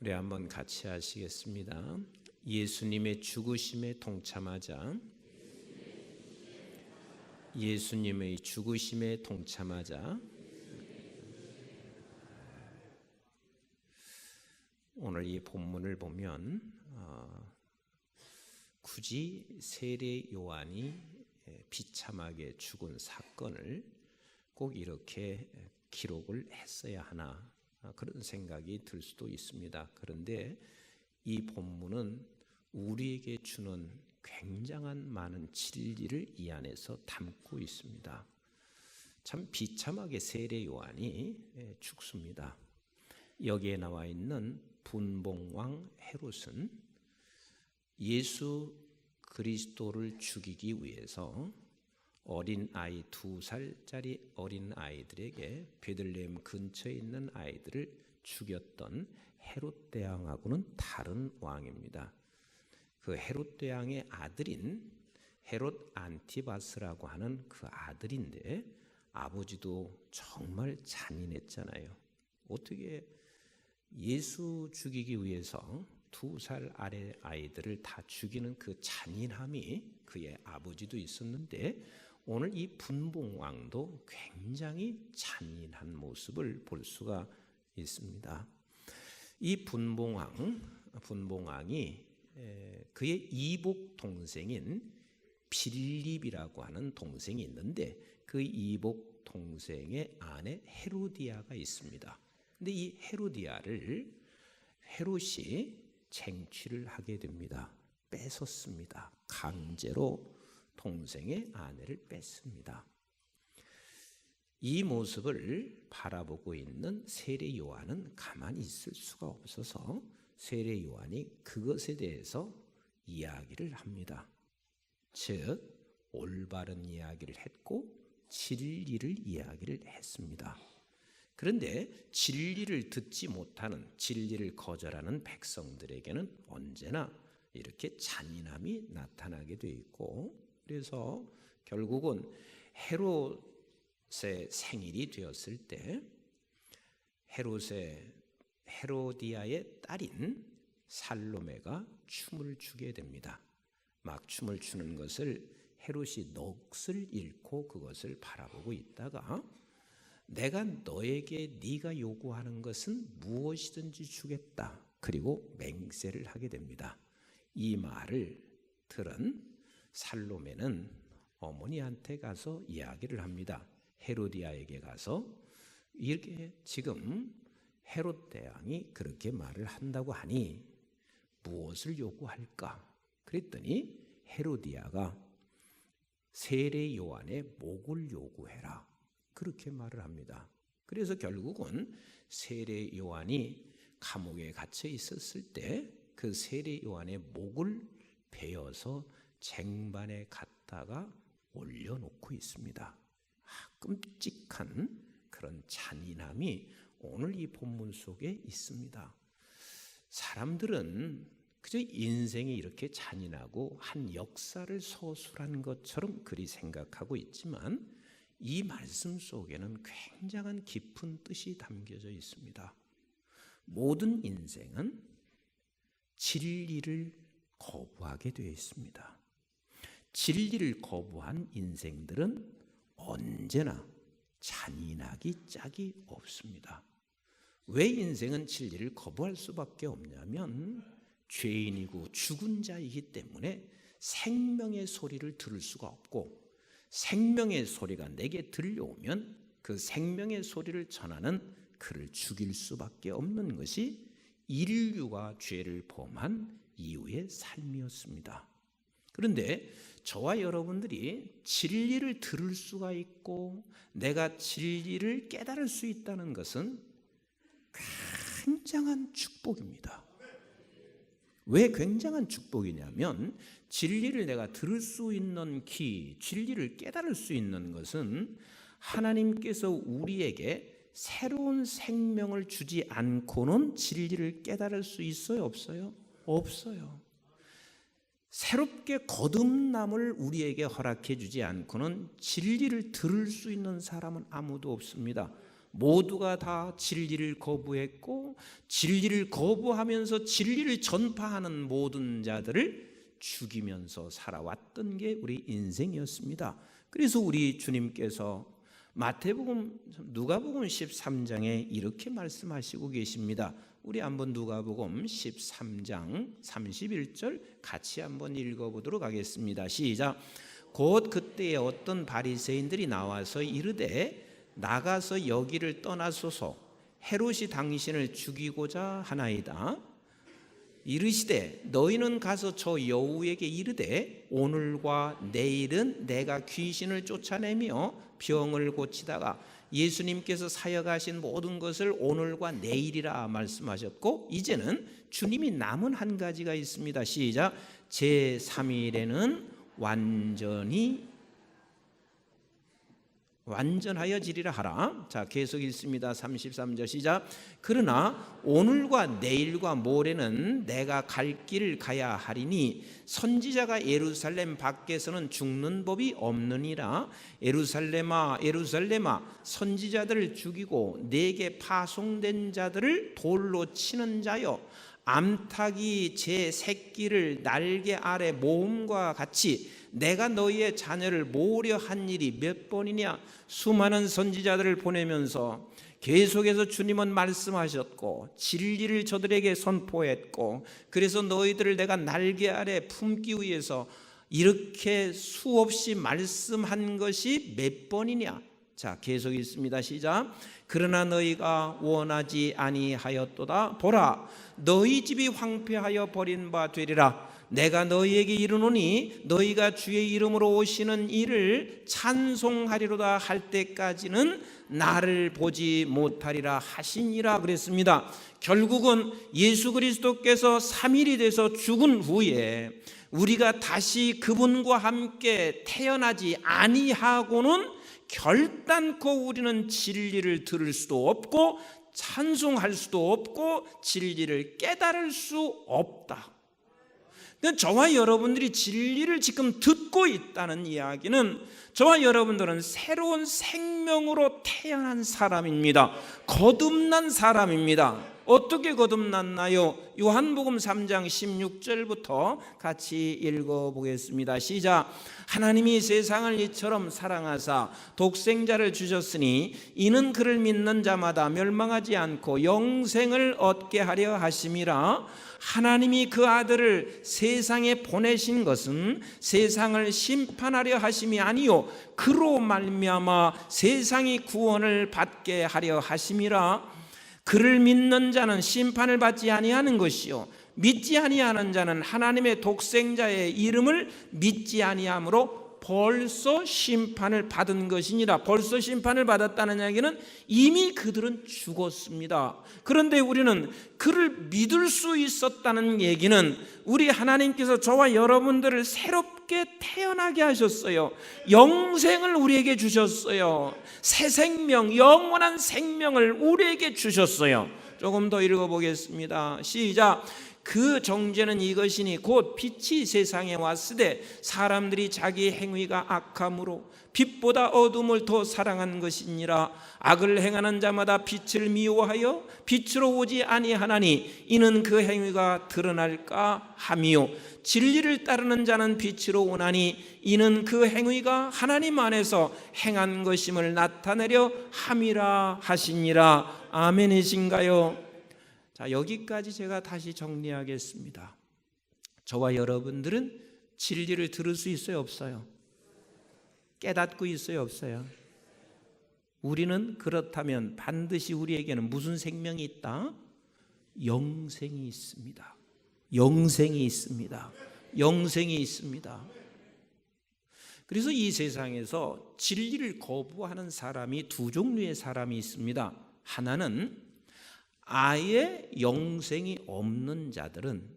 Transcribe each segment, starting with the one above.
우리 한번 같이 하시겠습니다. 예수님의 죽으심에 동참하자. 예수님의 죽으심에 동참하자. 오늘 이 본문을 보면 굳이 세례 요한이 비참하게 죽은 사건을 꼭 이렇게 기록을 했어야 하나, 그런 생각이 들 수도 있습니다. 그런데 이 본문은 우리에게 주는 굉장한 많은 진리를 이 안에서 담고 있습니다. 참 비참하게 세례 요한이 죽습니다. 여기에 나와 있는 분봉왕 헤롯은 예수 그리스도를 죽이기 위해서 어린 아이 2살짜리 어린 아이들에게 베들레헴 근처에 있는 아이들을 죽였던 헤롯 대왕하고는 다른 왕입니다. 그 헤롯 대왕의 아들인 헤롯 안티바스라고 하는 그 아들인데, 아버지도 정말 잔인했잖아요. 어떻게 예수 죽이기 위해서 2살 아래 아이들을 다 죽이는 그 잔인함이 그의 아버지도 있었는데, 오늘 이 분봉왕도 굉장히 잔인한 모습을 볼 수가 있습니다. 이 분봉왕이 그의 이복 동생인 빌립이라고 하는 동생이 있는데, 그 이복 동생의 아내 헤로디아가 있습니다. 근데 이 헤로디아를 헤롯이 쟁취를 하게 됩니다. 뺏었습니다. 강제로 동생의 아내를 뺐습니다. 이 모습을 바라보고 있는 세례 요한은 가만히 있을 수가 없어서 세례 요한이 그것에 대해서 이야기를 합니다. 즉 올바른 이야기를 했고 진리를 이야기를 했습니다. 그런데 진리를 듣지 못하는, 진리를 거절하는 백성들에게는 언제나 이렇게 잔인함이 나타나게 돼 있고, 그래서 결국은 헤롯의 생일이 되었을 때 헤로디아의 딸인 살로메가 춤을 추게 됩니다. 막 춤을 추는 것을 헤롯이 넋을 잃고 그것을 바라보고 있다가, 내가 너에게 네가 요구하는 것은 무엇이든지 주겠다, 그리고 맹세를 하게 됩니다. 이 말을 들은 살로메는 어머니한테 가서 이야기를 합니다. 헤로디아에게 가서 이렇게 지금 헤롯 대왕이 그렇게 말을 한다고 하니 무엇을 요구할까? 그랬더니 헤로디아가 세례 요한의 목을 요구해라, 그렇게 말을 합니다. 그래서 결국은 세례 요한이 감옥에 갇혀 있었을 때 그 세례 요한의 목을 베어서 쟁반에 갖다가 올려놓고 있습니다. 끔찍한 그런 잔인함이 오늘 이 본문 속에 있습니다. 사람들은 그저 인생이 이렇게 잔인하고 한 역사를 서술한 것처럼 그리 생각하고 있지만, 이 말씀 속에는 굉장한 깊은 뜻이 담겨져 있습니다. 모든 인생은 진리를 거부하게 되어 있습니다. 진리를 거부한 인생들은 언제나 잔인하기 짝이 없습니다. 왜 인생은 진리를 거부할 수밖에 없냐면, 죄인이고 죽은 자이기 때문에 생명의 소리를 들을 수가 없고, 생명의 소리가 내게 들려오면 그 생명의 소리를 전하는 그를 죽일 수밖에 없는 것이 인류가 죄를 범한 이후의 삶이었습니다. 그런데 저와 여러분들이 진리를 들을 수가 있고 내가 진리를 깨달을 수 있다는 것은 굉장한 축복입니다. 왜 굉장한 축복이냐면, 진리를 내가 들을 수 있는 기, 진리를 깨달을 수 있는 것은 하나님께서 우리에게 새로운 생명을 주지 않고는 진리를 깨달을 수 있어요, 없어요? 없어요. 새롭게 거듭남을 우리에게 허락해 주지 않고는 진리를 들을 수 있는 사람은 아무도 없습니다. 모두가 다 진리를 거부했고 진리를 거부하면서 진리를 전파하는 모든 자들을 죽이면서 살아왔던 게 우리 인생이었습니다. 그래서 우리 주님께서 마태복음, 누가복음 13장에 이렇게 말씀하시고 계십니다. 우리 한번 누가복음 13장 31절 같이 한번 읽어보도록 하겠습니다. 시작. 곧 그때에 어떤 바리새인들이 나와서 이르되 나가서 여기를 떠나소서 헤롯이 당신을 죽이고자 하나이다. 이르시되 너희는 가서 저 여우에게 이르되 오늘과 내일은 내가 귀신을 쫓아내며 병을 고치다가 예수님께서 사역하신 모든 것을 오늘과 내일이라 말씀하셨고 이제는 주님이 남은 한 가지가 있습니다. 시작. 제3일에는 완전하여지리라 하라. 자, 계속 읽습니다. 33절 시작. 그러나 오늘과 내일과 모레는 내가 갈 길을 가야 하리니 선지자가 예루살렘 밖에서는 죽는 법이 없느니라. 예루살렘아 예루살렘아 선지자들을 죽이고 내게 파송된 자들을 돌로 치는 자여 암탉이 제 새끼를 날개 아래 모음과 같이 내가 너희의 자녀를 모으려 한 일이 몇 번이냐. 수많은 선지자들을 보내면서 계속해서 주님은 말씀하셨고 진리를 저들에게 선포했고 그래서 너희들을 내가 날개 아래 품기 위해서 이렇게 수없이 말씀한 것이 몇 번이냐. 자, 계속 읽습니다. 시작. 그러나 너희가 원하지 아니하였도다. 보라 너희 집이 황폐하여 버린 바 되리라. 내가 너희에게 이르노니 너희가 주의 이름으로 오시는 이를 찬송하리로다 할 때까지는 나를 보지 못하리라 하시니라 그랬습니다. 결국은 예수 그리스도께서 3일이 돼서 죽은 후에 우리가 다시 그분과 함께 태어나지 아니하고는 결단코 우리는 진리를 들을 수도 없고 찬송할 수도 없고 진리를 깨달을 수 없다. 저와 여러분들이 진리를 지금 듣고 있다는 이야기는 저와 여러분들은 새로운 생명으로 태어난 사람입니다. 거듭난 사람입니다. 어떻게 거듭났나요? 요한복음 3장 16절부터 같이 읽어보겠습니다. 시작. 하나님이 세상을 이처럼 사랑하사 독생자를 주셨으니 이는 그를 믿는 자마다 멸망하지 않고 영생을 얻게 하려 하심이라. 하나님이 그 아들을 세상에 보내신 것은 세상을 심판하려 하심이 아니요 그로 말미암아 세상이 구원을 받게 하려 하심이라. 그를 믿는 자는 심판을 받지 아니하는 것이요 믿지 아니하는 자는 하나님의 독생자의 이름을 믿지 아니하므로 벌써 심판을 받은 것이니라. 벌써 심판을 받았다는 이야기는 이미 그들은 죽었습니다. 그런데 우리는 그를 믿을 수 있었다는 얘기는 우리 하나님께서 저와 여러분들을 새롭게 태어나게 하셨어요. 영생을 우리에게 주셨어요. 새 생명, 영원한 생명을 우리에게 주셨어요. 조금 더 읽어보겠습니다. 시작. 그 정죄는 이것이니 곧 빛이 세상에 왔으되 사람들이 자기 행위가 악함으로 빛보다 어둠을 더 사랑한 것이니라. 악을 행하는 자마다 빛을 미워하여 빛으로 오지 아니하나니 이는 그 행위가 드러날까 함이요 진리를 따르는 자는 빛으로 오나니 이는 그 행위가 하나님 안에서 행한 것임을 나타내려 함이라 하시니라. 아멘이신가요? 자, 여기까지 제가 다시 정리하겠습니다. 저와 여러분들은 진리를 들을 수 있어요, 없어요? 깨닫고 있어요, 없어요? 우리는 그렇다면 반드시 우리에게는 무슨 생명이 있다? 영생이 있습니다. 영생이 있습니다. 영생이 있습니다. 그래서 이 세상에서 진리를 거부하는 사람이 두 종류의 사람이 있습니다. 하나는 아예 영생이 없는 자들은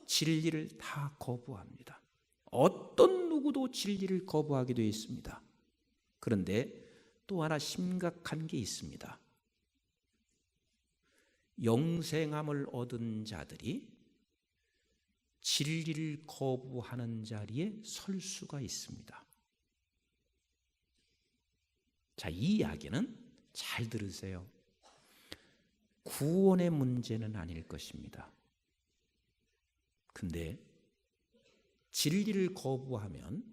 진리를 다 거부합니다. 어떤 누구도 진리를 거부하게 되어 있습니다. 그런데 또 하나 심각한 게 있습니다. 영생함을 얻은 자들이 진리를 거부하는 자리에 설 수가 있습니다. 자, 이 이야기는 잘 들으세요. 구원의 문제는 아닐 것입니다. 근데 진리를 거부하면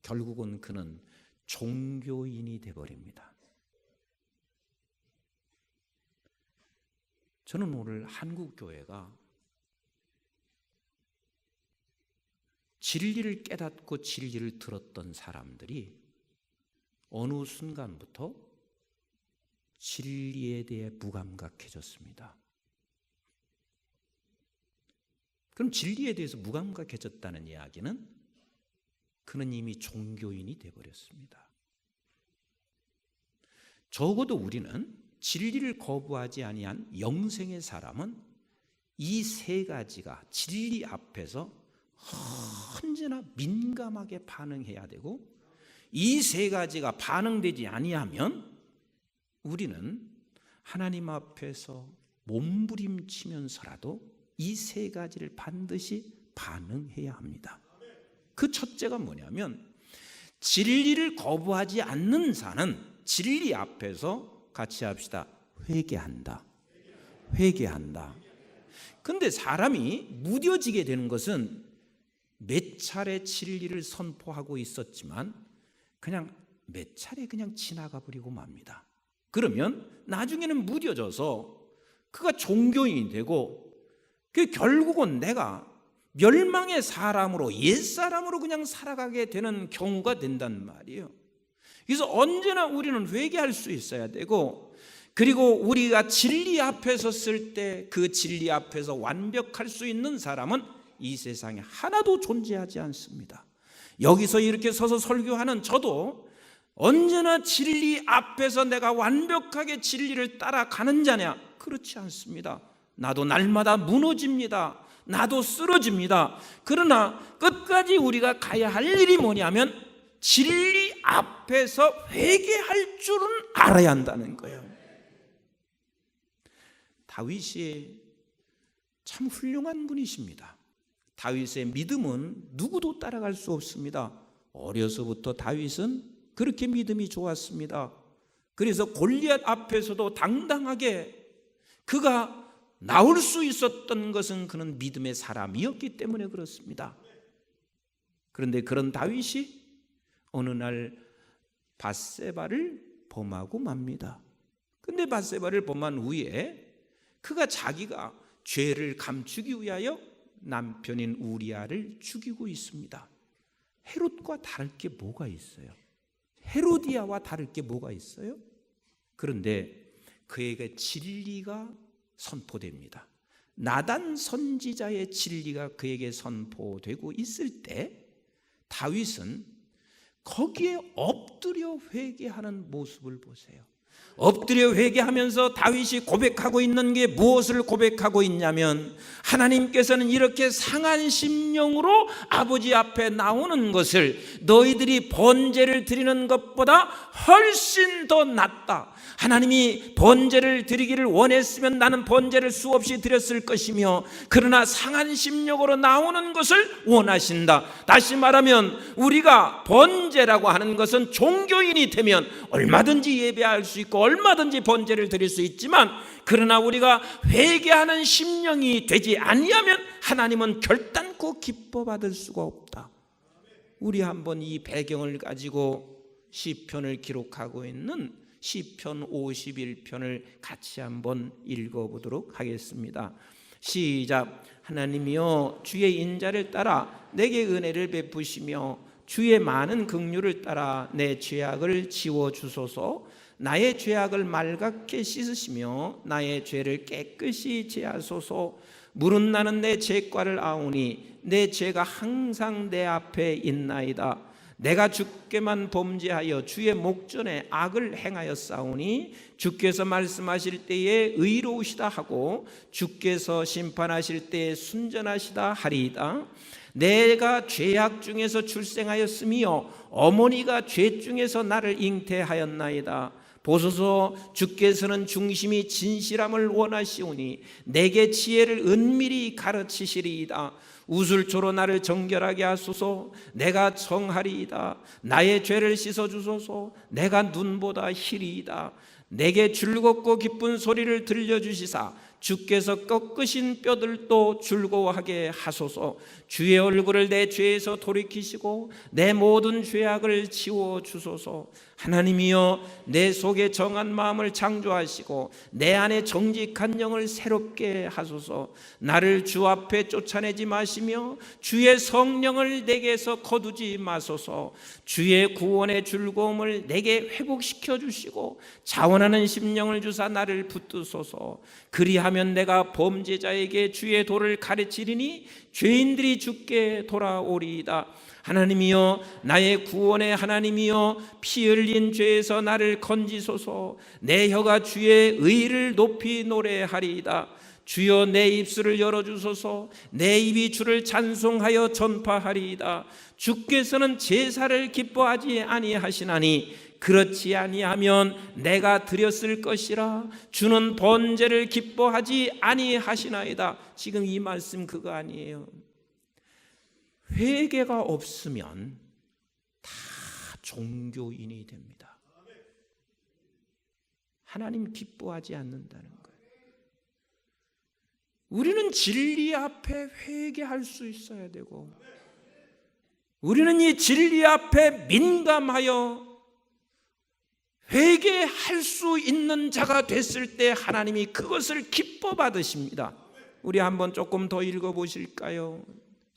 결국은 그는 종교인이 되어버립니다. 저는 오늘 한국교회가 진리를 깨닫고 진리를 들었던 사람들이 어느 순간부터 진리에 대해 무감각해졌습니다. 그럼 진리에 대해서 무감각해졌다는 이야기는 그는 이미 종교인이 되어버렸습니다. 적어도 우리는 진리를 거부하지 아니한 영생의 사람은 이 세 가지가 진리 앞에서 언제나 민감하게 반응해야 되고, 이 세 가지가 반응되지 아니하면 우리는 하나님 앞에서 몸부림치면서라도 이 세 가지를 반드시 반응해야 합니다. 그 첫째가 뭐냐면, 진리를 거부하지 않는 자는 진리 앞에서 같이 합시다. 회개한다. 회개한다. 근데 사람이 무뎌지게 되는 것은 몇 차례 진리를 선포하고 있었지만 그냥 몇 차례 그냥 지나가 버리고 맙니다. 그러면 나중에는 무뎌져서 그가 종교인이 되고, 그 결국은 내가 멸망의 사람으로, 옛사람으로 그냥 살아가게 되는 경우가 된단 말이에요. 그래서 언제나 우리는 회개할 수 있어야 되고, 그리고 우리가 진리 앞에 섰을 때 그 진리 앞에서 완벽할 수 있는 사람은 이 세상에 하나도 존재하지 않습니다. 여기서 이렇게 서서 설교하는 저도 언제나 진리 앞에서 내가 완벽하게 진리를 따라가는 자냐? 그렇지 않습니다. 나도 날마다 무너집니다. 나도 쓰러집니다. 그러나 끝까지 우리가 가야 할 일이 뭐냐면 진리 앞에서 회개할 줄은 알아야 한다는 거예요. 다윗이 참 훌륭한 분이십니다. 다윗의 믿음은 누구도 따라갈 수 없습니다. 어려서부터 다윗은 그렇게 믿음이 좋았습니다. 그래서 골리앗 앞에서도 당당하게 그가 나올 수 있었던 것은 그는 믿음의 사람이었기 때문에 그렇습니다. 그런데 그런 다윗이 어느 날 밧세바를 범하고 맙니다. 그런데 밧세바를 범한 후에 그가 자기가 죄를 감추기 위하여 남편인 우리아를 죽이고 있습니다. 헤롯과 다를 게 뭐가 있어요? 헤로디아와 다를 게 뭐가 있어요? 그런데 그에게 진리가 선포됩니다. 나단 선지자의 진리가 그에게 선포되고 있을 때 다윗은 거기에 엎드려 회개하는 모습을 보세요. 엎드려 회개하면서 다윗이 고백하고 있는 게 무엇을 고백하고 있냐면, 하나님께서는 이렇게 상한 심령으로 아버지 앞에 나오는 것을 너희들이 번제를 드리는 것보다 훨씬 더 낫다. 하나님이 번제를 드리기를 원했으면 나는 번제를 수없이 드렸을 것이며, 그러나 상한 심령으로 나오는 것을 원하신다. 다시 말하면 우리가 번제라고 하는 것은 종교인이 되면 얼마든지 예배할 수 있고 얼마든지 번제를 드릴 수 있지만, 그러나 우리가 회개하는 심령이 되지 아니하면 하나님은 결단코 기뻐 받을 수가 없다. 우리 한번 이 배경을 가지고 시편을 기록하고 있는 시편 51편을 같이 한번 읽어보도록 하겠습니다. 시작. 하나님이여, 주의 인자를 따라 내게 은혜를 베푸시며 주의 많은 긍휼을 따라 내 죄악을 지워주소서. 나의 죄악을 맑게 씻으시며 나의 죄를 깨끗이 제하소서. 물은 나는 내 죄과를 아오니 내 죄가 항상 내 앞에 있나이다. 내가 주께만 범죄하여 주의 목전에 악을 행하였사오니 주께서 말씀하실 때에 의로우시다 하고 주께서 심판하실 때에 순전하시다 하리이다. 내가 죄악 중에서 출생하였으며 어머니가 죄 중에서 나를 잉태하였나이다. 보소서, 주께서는 중심이 진실함을 원하시오니 내게 지혜를 은밀히 가르치시리이다. 우슬초로 나를 정결하게 하소서. 내가 정하리이다. 나의 죄를 씻어주소서. 내가 눈보다 희리이다. 내게 즐겁고 기쁜 소리를 들려주시사 주께서 꺾으신 뼈들도 즐거워하게 하소서. 주의 얼굴을 내 죄에서 돌이키시고 내 모든 죄악을 지워주소서. 하나님이여, 내 속에 정한 마음을 창조하시고 내 안에 정직한 영을 새롭게 하소서. 나를 주 앞에 쫓아내지 마시며 주의 성령을 내게서 거두지 마소서. 주의 구원의 즐거움을 내게 회복시켜 주시고 자원하는 심령을 주사 나를 붙드소서. 그리하면 내가 범죄자에게 주의 도를 가르치리니 죄인들이 주께 돌아오리이다. 하나님이여, 나의 구원의 하나님이여, 피 흘린 죄에서 나를 건지소서. 내 혀가 주의 의를 높이 노래하리이다. 주여, 내 입술을 열어주소서. 내 입이 주를 찬송하여 전파하리이다. 주께서는 제사를 기뻐하지 아니하시나니 그렇지 아니하면 내가 드렸을 것이라. 주는 번제를 기뻐하지 아니하시나이다. 지금 이 말씀 그거 아니에요. 회개가 없으면 다 종교인이 됩니다. 하나님 기뻐하지 않는다는 거예요. 우리는 진리 앞에 회개할 수 있어야 되고, 우리는 이 진리 앞에 민감하여 회개할 수 있는 자가 됐을 때 하나님이 그것을 기뻐 받으십니다. 우리 한번 조금 더 읽어보실까요?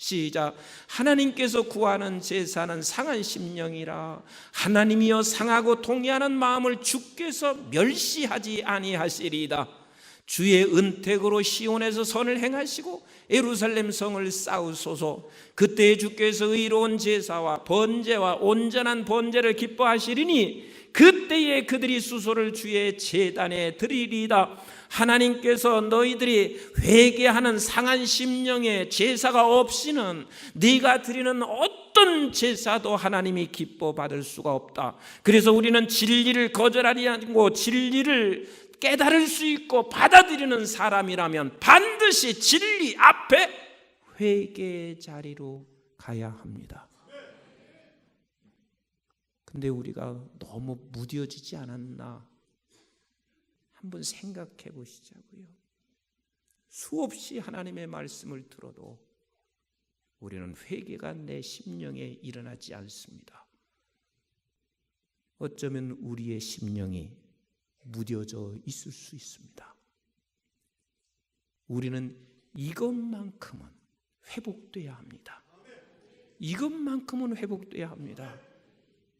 시작. 하나님께서 구하는 제사는 상한 심령이라. 하나님이여, 상하고 통회하는 마음을 주께서 멸시하지 아니하시리이다. 주의 은택으로 시온에서 선을 행하시고 예루살렘 성을 쌓으소서. 그때 주께서 의로운 제사와 번제와 온전한 번제를 기뻐하시리니 그때에 그들이 수소를 주의 제단에 드리리이다. 하나님께서 너희들이 회개하는 상한 심령의 제사가 없이는 네가 드리는 어떤 제사도 하나님이 기뻐 받을 수가 없다. 그래서 우리는 진리를 거절하지 않고 진리를 깨달을 수 있고 받아들이는 사람이라면 반드시 진리 앞에 회개의 자리로 가야 합니다. 근데 우리가 너무 무뎌지지 않았나 한번 생각해 보시자고요. 수없이 하나님의 말씀을 들어도 우리는 회개가 내 심령에 일어나지 않습니다. 어쩌면 우리의 심령이 무뎌져 있을 수 있습니다. 우리는 이것만큼은 회복돼야 합니다. 이것만큼은 회복돼야 합니다.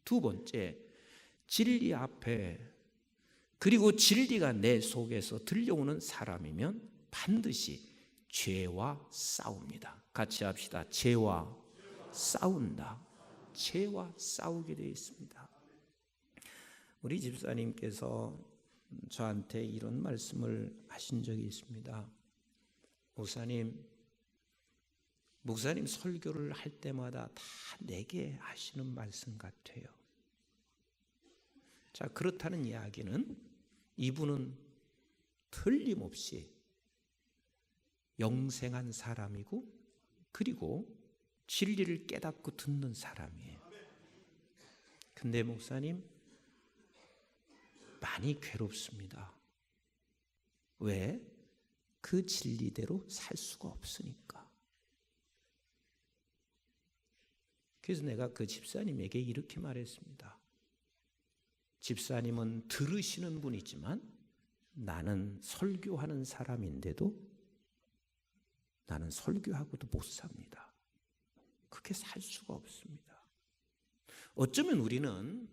두 번째, 진리 앞에, 그리고 진리가 내 속에서 들려오는 사람이면 반드시 죄와 싸웁니다. 같이 합시다. 죄와 싸운다. 죄와 싸우게 되어 있습니다. 우리 집사님께서 저한테 이런 말씀을 하신 적이 있습니다. 목사님 설교를 할 때마다 다 내게 하시는 말씀 같아요. 자, 그렇다는 이야기는 이분은 틀림없이 영생한 사람이고 그리고 진리를 깨닫고 듣는 사람이에요. 근데 목사님 많이 괴롭습니다. 왜? 그 진리대로 살 수가 없으니까. 그래서 내가 그 집사님에게 이렇게 말했습니다. 집사님은 들으시는 분이지만 나는 설교하는 사람인데도 나는 설교하고도 못 삽니다. 그렇게 살 수가 없습니다. 어쩌면 우리는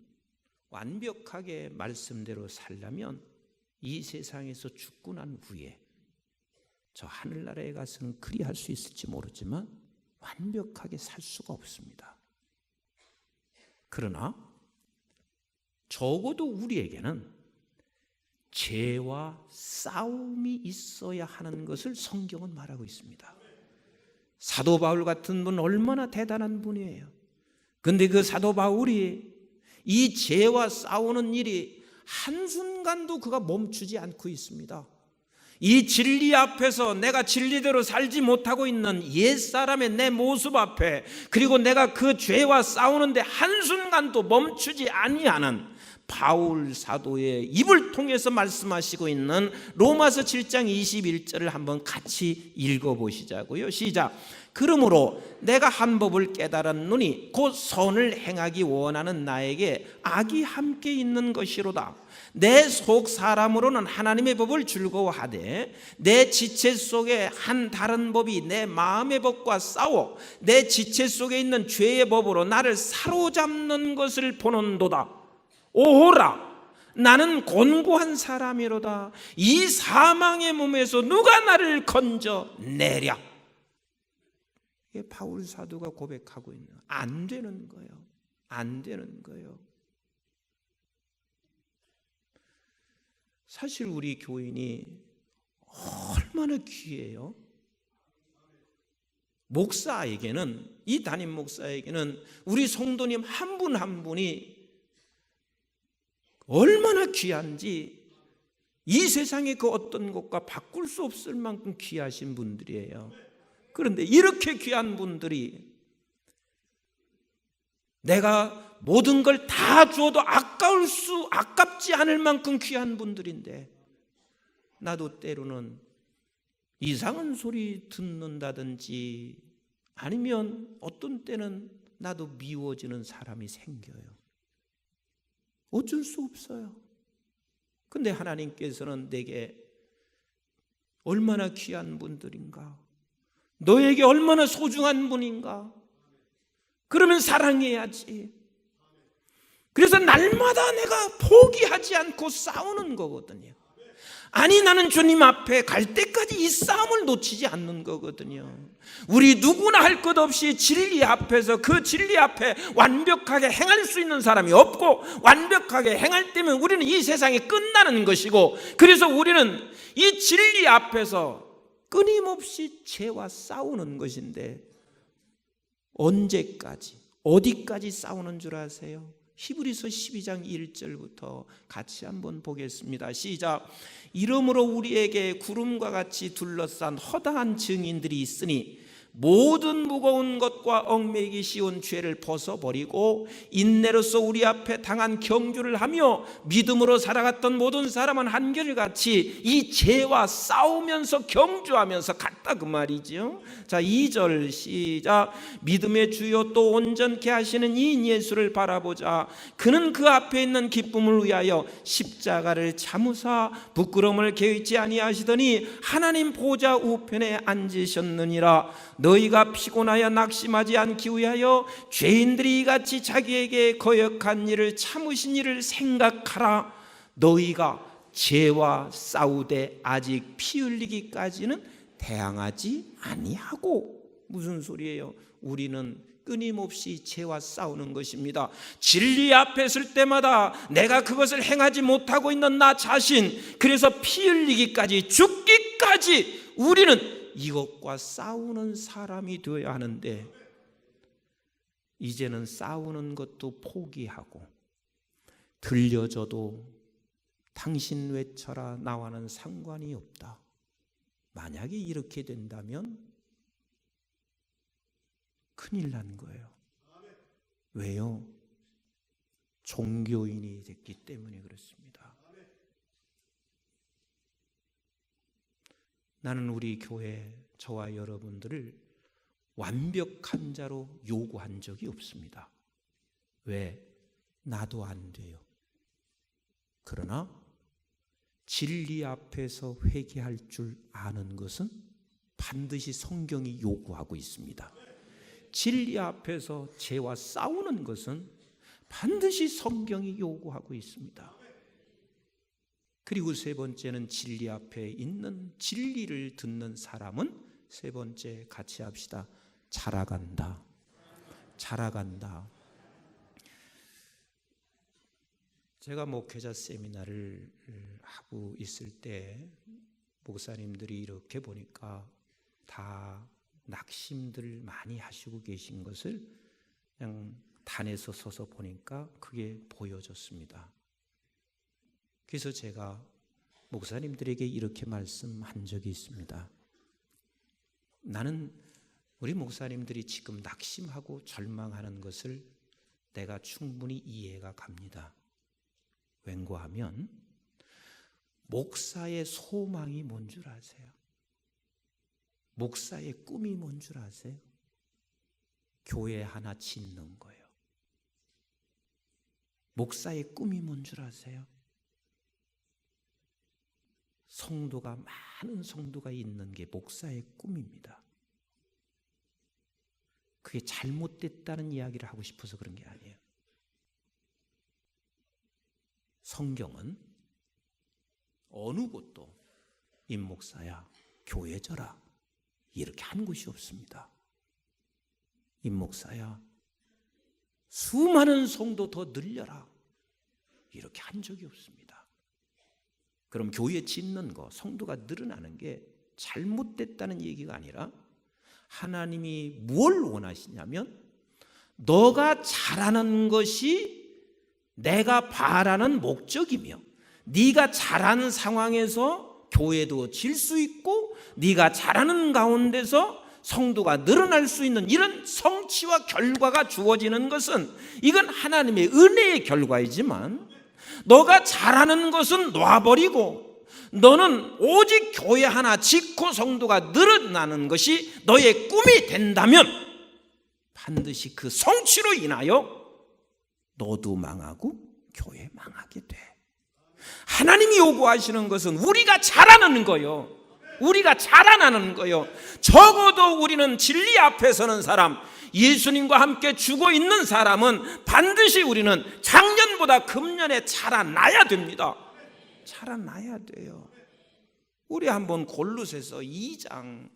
완벽하게 말씀대로 살려면 이 세상에서 죽고 난 후에 저 하늘나라에 가서는 그리할 수 있을지 모르지만 완벽하게 살 수가 없습니다. 그러나 적어도 우리에게는 죄와 싸움이 있어야 하는 것을 성경은 말하고 있습니다. 사도 바울 같은 분 얼마나 대단한 분이에요. 그런데 그 사도 바울이 이 죄와 싸우는 일이 한순간도 그가 멈추지 않고 있습니다. 이 진리 앞에서 내가 진리대로 살지 못하고 있는 옛사람의 내 모습 앞에, 그리고 내가 그 죄와 싸우는데 한순간도 멈추지 아니하는 바울 사도의 입을 통해서 말씀하시고 있는 로마서 7장 21절을 한번 같이 읽어보시자고요. 시작. 그러므로 내가 한 법을 깨달았노니 곧 선을 행하기 원하는 나에게 악이 함께 있는 것이로다. 내 속 사람으로는 하나님의 법을 즐거워하되 내 지체 속에 한 다른 법이 내 마음의 법과 싸워 내 지체 속에 있는 죄의 법으로 나를 사로잡는 것을 보는도다. 오호라, 나는 곤고한 사람이로다. 이 사망의 몸에서 누가 나를 건져내랴. 이게 바울 사도가 고백하고 있는, 안 되는 거예요. 안 되는 거예요. 사실 우리 교인이 얼마나 귀해요. 목사에게는, 이 담임 목사에게는 우리 성도님 한 분 한 분이 얼마나 귀한지 이 세상의 그 어떤 것과 바꿀 수 없을 만큼 귀하신 분들이에요. 그런데 이렇게 귀한 분들이 내가 모든 걸 다 주어도 아깝지 않을 만큼 귀한 분들인데 나도 때로는 이상한 소리 듣는다든지 아니면 어떤 때는 나도 미워지는 사람이 생겨요. 어쩔 수 없어요. 근데 하나님께서는 내게 얼마나 귀한 분들인가, 너에게 얼마나 소중한 분인가, 그러면 사랑해야지. 그래서 날마다 내가 포기하지 않고 싸우는 거거든요. 아니, 나는 주님 앞에 갈 때까지 이 싸움을 놓치지 않는 거거든요. 우리 누구나 할 것 없이 진리 앞에서, 그 진리 앞에 완벽하게 행할 수 있는 사람이 없고, 완벽하게 행할 때면 우리는 이 세상이 끝나는 것이고, 그래서 우리는 이 진리 앞에서 끊임없이 죄와 싸우는 것인데 언제까지, 어디까지 싸우는 줄 아세요? 히브리서 12장 1절부터 같이 한번 보겠습니다. 시작. 이러므로 우리에게 구름과 같이 둘러싼 허다한 증인들이 있으니 모든 무거운 것과 얽매이기 쉬운 죄를 벗어버리고 인내로서 우리 앞에 당한 경주를 하며 믿음으로 살아갔던 모든 사람은 한결같이 이 죄와 싸우면서 경주하면서 갔다, 그 말이죠. 자, 2절 시작. 믿음의 주요 또 온전케 하시는 이인 예수를 바라보자. 그는 그 앞에 있는 기쁨을 위하여 십자가를 참으사 부끄러움을 개의치 아니하시더니 하나님 보좌 우편에 앉으셨느니라. 너희가 피곤하여 낙심하지 않기 위하여 죄인들이 이같이 자기에게 거역한 일을 참으신 일을 생각하라. 너희가 죄와 싸우되 아직 피 흘리기까지는 대항하지 아니하고. 무슨 소리예요? 우리는 끊임없이 죄와 싸우는 것입니다. 진리 앞에 설 때마다 내가 그것을 행하지 못하고 있는 나 자신, 그래서 피 흘리기까지, 죽기까지 우리는 이것과 싸우는 사람이 되어야 하는데, 이제는 싸우는 것도 포기하고 들려줘도 당신 외쳐라, 나와는 상관이 없다. 만약에 이렇게 된다면 큰일 난 거예요. 왜요? 종교인이 됐기 때문에 그렇습니다. 나는 우리 교회, 저와 여러분들을 완벽한 자로 요구한 적이 없습니다. 왜? 나도 안 돼요. 그러나 진리 앞에서 회개할 줄 아는 것은 반드시 성경이 요구하고 있습니다. 진리 앞에서 죄와 싸우는 것은 반드시 성경이 요구하고 있습니다. 그리고 세 번째는 진리 앞에 있는, 진리를 듣는 사람은 세 번째 같이 합시다. 자라간다. 자라간다. 제가 목회자 세미나를 하고 있을 때 목사님들이 이렇게 보니까 다 낙심들 많이 하시고 계신 것을 그냥 단에서 서서 보니까 그게 보여졌습니다. 그래서 제가 목사님들에게 이렇게 말씀한 적이 있습니다. 나는 우리 목사님들이 지금 낙심하고 절망하는 것을 내가 충분히 이해가 갑니다. 왠고 하면 목사의 소망이 뭔 줄 아세요? 목사의 꿈이 뭔 줄 아세요? 교회 하나 짓는 거예요. 목사의 꿈이 뭔 줄 아세요? 성도가, 많은 성도가 있는 게 목사의 꿈입니다. 그게 잘못됐다는 이야기를 하고 싶어서 그런 게 아니에요. 성경은 어느 곳도 임목사야 교회 져라 이렇게 한 곳이 없습니다. 임목사야 수많은 성도 더 늘려라 이렇게 한 적이 없습니다. 그럼 교회 짓는 거, 성도가 늘어나는 게 잘못됐다는 얘기가 아니라 하나님이 뭘 원하시냐면 너가 잘하는 것이 내가 바라는 목적이며 네가 잘하는 상황에서 교회도 질 수 있고 네가 잘하는 가운데서 성도가 늘어날 수 있는 이런 성취와 결과가 주어지는 것은 이건 하나님의 은혜의 결과이지만 너가 잘하는 것은 놔버리고 너는 오직 교회 하나 짓고 성도가 늘어나는 것이 너의 꿈이 된다면 반드시 그 성취로 인하여 너도 망하고 교회 망하게 돼. 하나님이 요구하시는 것은 우리가 잘하는 거요. 우리가 자라나는 거요. 적어도 우리는 진리 앞에 서는 사람, 예수님과 함께 죽어 있는 사람은 반드시 우리는 작년보다 금년에 자라나야 됩니다. 자라나야 돼요. 우리 한번 골로새서 2장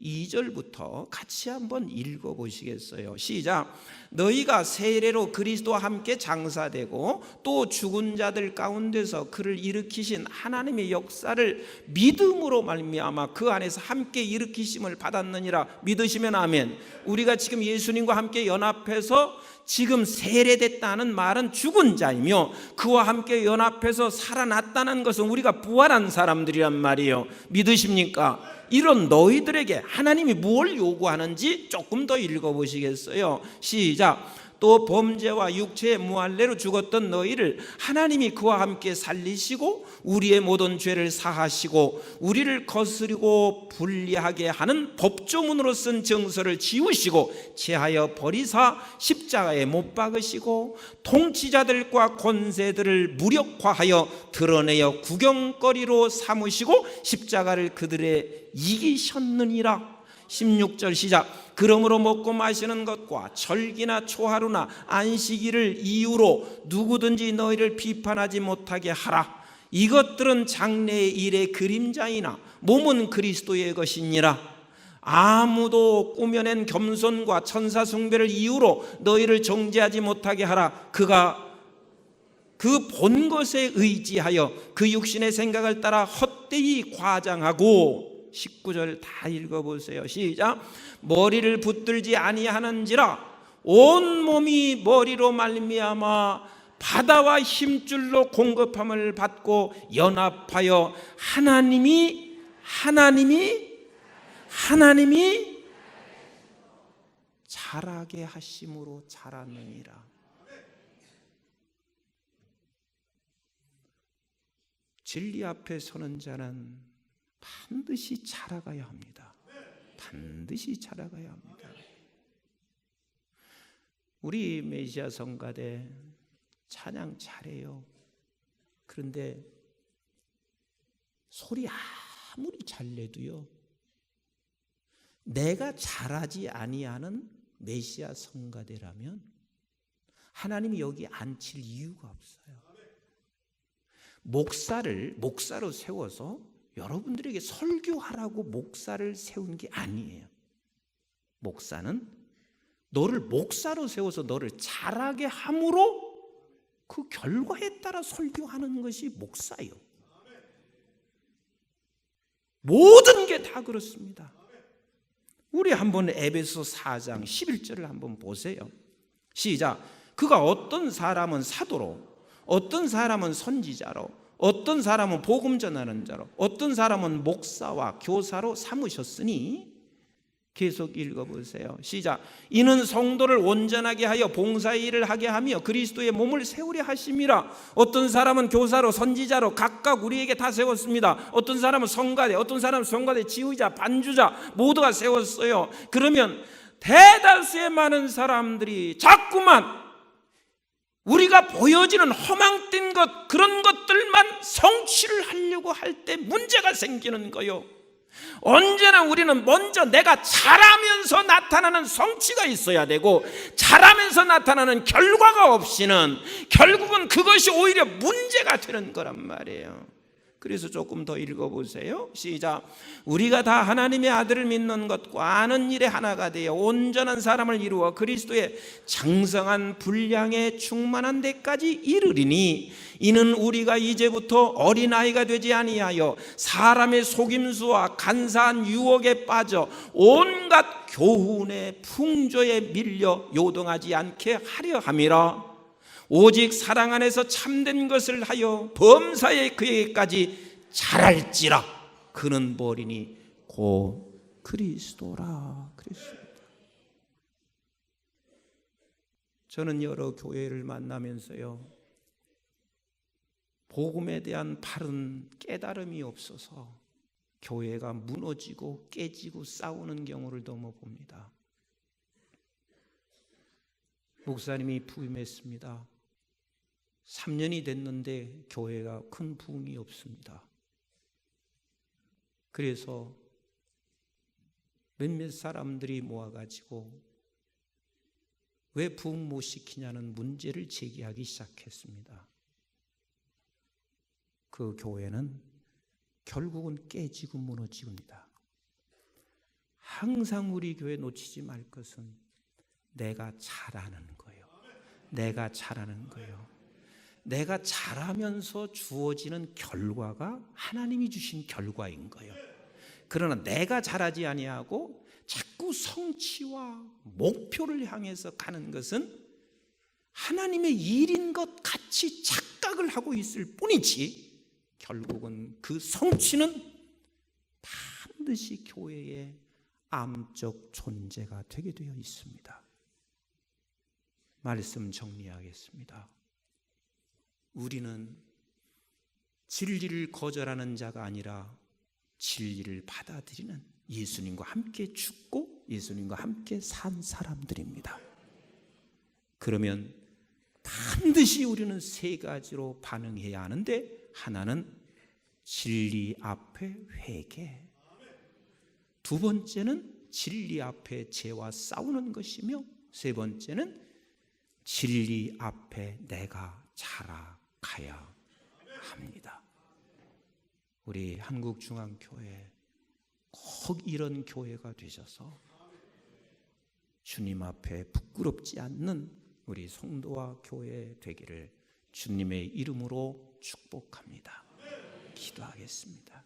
12절부터 같이 한번 읽어보시겠어요? 시작. 너희가 세례로 그리스도와 함께 장사되고 또 죽은 자들 가운데서 그를 일으키신 하나님의 역사를 믿음으로 말미암아 그 안에서 함께 일으키심을 받았느니라. 믿으시면 아멘. 우리가 지금 예수님과 함께 연합해서 지금 세례됐다는 말은 죽은 자이며 그와 함께 연합해서 살아났다는 것은 우리가 부활한 사람들이란 말이에요. 믿으십니까? 이런 너희들에게 하나님이 뭘 요구하는지 조금 더 읽어보시겠어요? 시작. 또 범죄와 육체의 무할례로 죽었던 너희를 하나님이 그와 함께 살리시고 우리의 모든 죄를 사하시고 우리를 거스리고 불리하게 하는 법조문으로 쓴 정서를 지우시고 제하여 버리사 십자가에 못 박으시고 통치자들과 권세들을 무력화하여 드러내어 구경거리로 삼으시고 십자가를 그들의 이기셨느니라. 16절 시작. 그러므로 먹고 마시는 것과 절기나 초하루나 안식일을 이유로 누구든지 너희를 비판하지 못하게 하라. 이것들은 장래의 일의 그림자이나 몸은 그리스도의 것이니라. 아무도 꾸며낸 겸손과 천사 숭배를 이유로 너희를 정죄하지 못하게 하라. 그가 그 본 것에 의지하여 그 육신의 생각을 따라 헛되이 과장하고 19절 다 읽어보세요. 시작. 머리를 붙들지 아니하는지라 온 몸이 머리로 말미암아 바다와 힘줄로 공급함을 받고 연합하여 하나님이 자라게 하심으로 자라느니라. 진리 앞에 서는 자는 반드시 자라가야 합니다. 반드시 자라가야 합니다. 우리 메시아 성가대 찬양 잘해요. 그런데 소리 아무리 잘 내도요, 내가 잘하지 아니하는 메시아 성가대라면 하나님이 여기 앉힐 이유가 없어요. 목사로 세워서 여러분들에게 설교하라고 목사를 세운 게 아니에요. 목사는 너를 목사로 세워서 너를 잘하게 함으로 그 결과에 따라 설교하는 것이 목사예요. 모든 게 다 그렇습니다. 우리 한번 에베소 4장 11절을 한번 보세요. 시작. 그가 어떤 사람은 사도로, 어떤 사람은 선지자로, 어떤 사람은 복음 전하는 자로, 어떤 사람은 목사와 교사로 삼으셨으니 계속 읽어보세요. 시작. 이는 성도를 온전하게 하여 봉사의 일을 하게 하며 그리스도의 몸을 세우려 하심이라. 어떤 사람은 교사로 선지자로 각각 우리에게 다 세웠습니다. 어떤 사람은 성가대, 어떤 사람은 성가대 지휘자, 반주자 모두가 세웠어요. 그러면 대다수의 많은 사람들이 자꾸만 우리가 보여지는 허망된 것, 그런 것들만 성취를 하려고 할 때 문제가 생기는 거요. 언제나 우리는 먼저 내가 잘하면서 나타나는 성취가 있어야 되고, 잘하면서 나타나는 결과가 없이는 결국은 그것이 오히려 문제가 되는 거란 말이에요. 그래서 조금 더 읽어보세요. 시작. 우리가 다 하나님의 아들을 믿는 것과 아는 일에 하나가 되어 온전한 사람을 이루어 그리스도의 장성한 분량에 충만한 데까지 이르리니, 이는 우리가 이제부터 어린아이가 되지 아니하여 사람의 속임수와 간사한 유혹에 빠져 온갖 교훈의 풍조에 밀려 요동하지 않게 하려 함이라. 오직 사랑 안에서 참된 것을 하여 범사에 그에게까지 자랄지라. 그는 뭐리니 곧 그리스도라. 그랬습니다. 저는 여러 교회를 만나면서요, 복음에 대한 바른 깨달음이 없어서 교회가 무너지고 깨지고 싸우는 경우를 너무 봅니다. 목사님이 부임했습니다. 3년이 됐는데 교회가 큰 부흥이 없습니다. 그래서 몇몇 사람들이 모아가지고 왜 부흥 못 시키냐는 문제를 제기하기 시작했습니다. 그 교회는 결국은 깨지고 무너집니다. 항상 우리 교회 놓치지 말 것은 내가 잘하는 거예요. 내가 잘하는 거예요. 내가 잘하면서 주어지는 결과가 하나님이 주신 결과인 거예요. 그러나 내가 잘하지 아니하고 자꾸 성취와 목표를 향해서 가는 것은 하나님의 일인 것 같이 착각을 하고 있을 뿐이지, 결국은 그 성취는 반드시 교회의 암적 존재가 되게 되어 있습니다. 말씀 정리하겠습니다. 우리는 진리를 거절하는 자가 아니라 진리를 받아들이는, 예수님과 함께 죽고 예수님과 함께 산 사람들입니다. 그러면 반드시 우리는 세 가지로 반응해야 하는데, 하나는 진리 앞에 회개, 두 번째는 진리 앞에 죄와 싸우는 것이며, 세 번째는 진리 앞에 내가 자라가야 합니다. 우리 한국중앙교회 꼭 이런 교회가 되셔서 주님 앞에 부끄럽지 않는 우리 성도와 교회 되기를 주님의 이름으로 축복합니다. 기도하겠습니다.